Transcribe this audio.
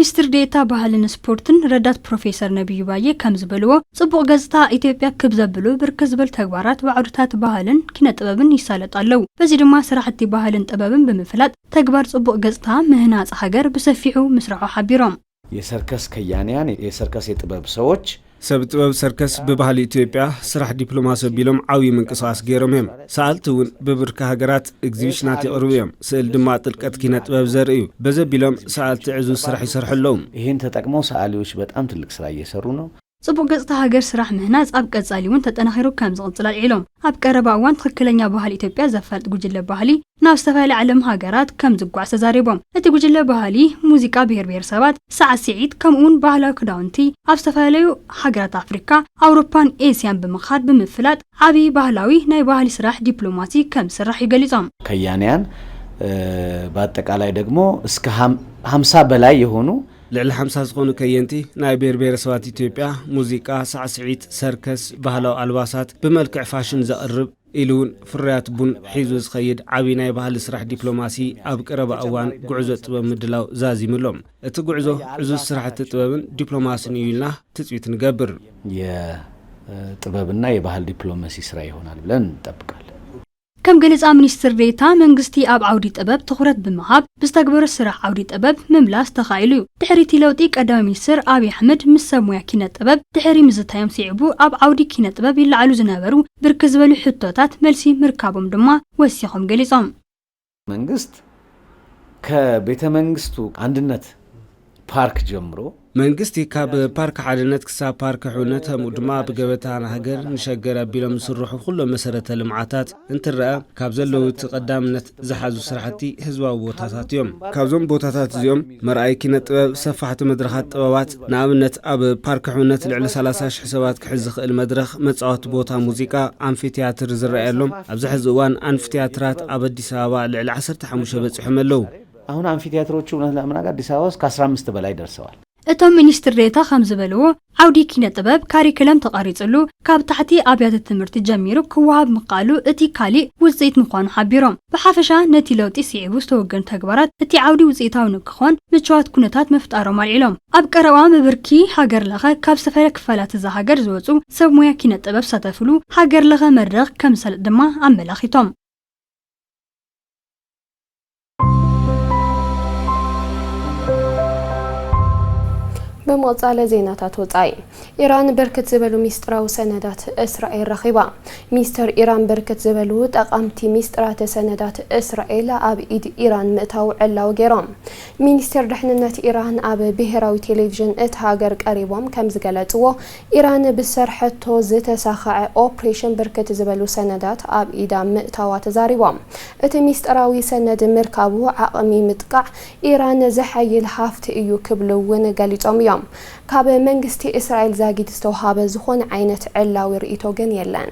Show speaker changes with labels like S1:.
S1: ሚኒስትር ዴኤታ ባህልን ስፖርትን ረዳት ፕሮፌሰር ነብዩ ባየ ከምዝበልዎ ጽቡቅ ገጽታ ኢትዮጵያ ክብዘብሉ ብርክት ዝበል ተግባራት ወዓውድታት ባህልን ኪነ ጥበብን ይሳለጣለው። በዚህ ድማ ስራሕቲ ባህልን ጥበብን ብምፍላጥ ተግባር ጽቡቅ ገጽታ ምህናጽ ሀገር በሰፊሑ ምስራዑ ሓቢሮም
S2: የሰርከስ ከያንያን የሰርከስ የጥበብ ሰዎች
S3: ሰብ ጥበብ ሰርከስ በባህል ኢትዮጵያ ስራሕ ዲፕሎማሲ ቢሎም ዓዊ መንቀሳቀስ ገይሮም ሰዓልቱን በብርካ ሀገራት ኤግዚቢሽናት ይቅርቡም ስዕል ድማ ጥልቀት ኪነ ጥበብ ዘርእዩ በዘቢሎም ሰዓልቲ ዕዙ ስራሕ ይሰርሕሎም
S2: ይህን ተጠቅመው ሰዓሊዎች በጣም ትልቅ ስራ እየሰሩ ነው።
S1: ጽቡቅ ገጽታ ሀገር ስራሕ ምህናጽ ኣብ ቀጻሊውን ተጠናኺሩ ከም ዝቕጽል ኢሎም ኣብ ቀረባ እዋን ትክክለኛ ባህል ኢትዮጵያ ዘፋልጥ ጉጅለ ባህሊ ናብ ዝተፈለየ ዓለም ሃገራት ከም ዝጓዓዝ ተዛሪቦም እቲ ጉጅለ ባህሊ ሙዚቃ ብሄር ብሄረሰባት ሳዕስዒት ከምኡውን ባህላዊ ክዳውንቲ ኣብ ዝተፈለዩ ሃገራት አፍሪካ ኣውሮፓን ኤስያን ብምኻድ ብምፍላጥ ዓብይ ባህላዊ ናይ ባህሊ ስራሕ ዲፕሎማሲ ከም ስራሕ ይገልጾም
S2: ከያንያን በአጠቃላይ ደግሞ እስከ 50 በላይ የሆኑ
S3: ልዕሊ 50 ዝኾኑ ከየንቲ ናይ ብሄር ብሄረሰባት ኢትዮጵያ ሙዚቃ ሳዕስዒት ሰርከስ ባህላዊ አልባሳት በመልክዕ ፋሽን ዘቅርብ ኢሉን ፍርያት ቡን ሒዙ ዝኸይድ ዓብይ ናይ ባህሊ ስራሕ ዲፕሎማሲ ኣብ ቀረባ እዋን ጉዕዞ ጥበብ ምድላው ዛዚምሎም እቲ ጉዕዞ ዕዙዝ ስራሕቲ ጥበብን ዲፕሎማሲን ይልና ትጽቢት ንገብር
S2: የጥበብና የባህል ዲፕሎማሲ ስራ ይሆናል ብለን እንጠብቃለን።
S1: ከም ገለጻ ሚኒስትር ዴኤታ መንግስቲ ኣብ ዓውዲ ጥበብ ትኹረት ብምሃብ ብዝተግበረ ስራሕ ዓውዲ ጥበብ ምምላስ ተኻኢሉ ድሕሪቲ ለውጢ ቀዳማይ ሚኒስትር አብይ አሕመድ ምስ ሰብ ሞያ ኪነ ጥበብ ድሕሪ ምዝታዮም ሲዕቡ ኣብ ዓውዲ ኪነ ጥበብ ይለዓሉ ዝነበሩ ብርክት ዝበሉ ሕቶታት መልሲ ምርካቦም ድማ ወሲኾም ገሊጾም
S2: መንግስት ከቤተ መንግስቱ አንድነት ፓርክ ጀምሮ
S3: መንግስቲ ካብ ፓርክ ሓድነት ክሳብ ፓርክ ሕውነት ድማ ብገበታና ሃገር ንሸገር ኣቢሎም ዝስርሑ ኩሎም መሰረተ ልምዓታት እንትረአ ካብ ዘለው ተቀዳምነት ዝሓዙ ስራሕቲ ህዝባዊ ቦታታት እዮም። ካብዞም ቦታታት እዚኦም መርኣይ ኪነ ጥበብ ሰፋሕቲ መድረኻት ጥበባት ንኣብነት ኣብ ፓርክ ሕውነት ልዕሊ 30,000 ሰባት ክሕዝ ዝኽእል መድረኽ መጻወቲ ቦታ ሙዚቃ ኣምፊቲያትር ዝረኣየሎም ኣብዚ ሕዚ እዋን ኣምፊቲያትራት ኣብ አዲስ አበባ ልዕሊ 15 በጽሖም ኣለው።
S2: አሁን አምፊቲያትሮቹ ለምናጋ አዲስ አበባ ውስጥ ከ15 በላይ ደርሰዋል።
S1: እቶም ሚኒስትር ዴኤታ ከም ዝበልዎ ዓውዲ ኪነ ጥበብ ካሪኩለም ተቀሪጽሉ ካብ ታሕቲ ኣብያተ ትምህርቲ ጀሚሩ ክወሃብ ምቃሉ እቲ ካሊእ ውጽኢት ምዃኑ ሓቢሮም ብሓፈሻ ነቲ ለውጢ ሲዒቡ ዝተወገኑ ተግባራት እቲ ዓውዲ ውጽኢታዊ ንክኾን ምቹዋት ኩነታት ምፍጣሮም ኣልዒሎም ኣብ ቀረባ ብብርኪ ሃገር ለኸ ካብ ዝተፈለየ ክፋላት እዛ ሃገር ዝወጹ ሰብ ሞያ ኪነ ጥበብ ሳተፍሉ ሃገር ለኸ መድረኽ ከም ሰልጥ ድማ ኣመላኺቶም
S4: بموضوع زينات وطاي إيران بركت زبلو ميستراو سندات إسرائيل رخيبا ميستر إيران بركت زبلو تقامتي ميسترات سندات إسرائيل أب إيد إيران متاو علاو جيرام مينستر رحننات إيران أب بهراوي تلفزيون إتهاجر قريبهم كم زقلتو إيران بسرحتو زت ساخع أوبريشن بركت زبلو سندات أب إيدا متاو تزاريبهم إت ميستراوي سند مركبو عقمي متقع إيران زحي الحافت إيو كبلو ونقاليتهم يوم كاب منجستي إسرائيل زاجد استوهاب زخون عينة علاوي رئيتو جن يلان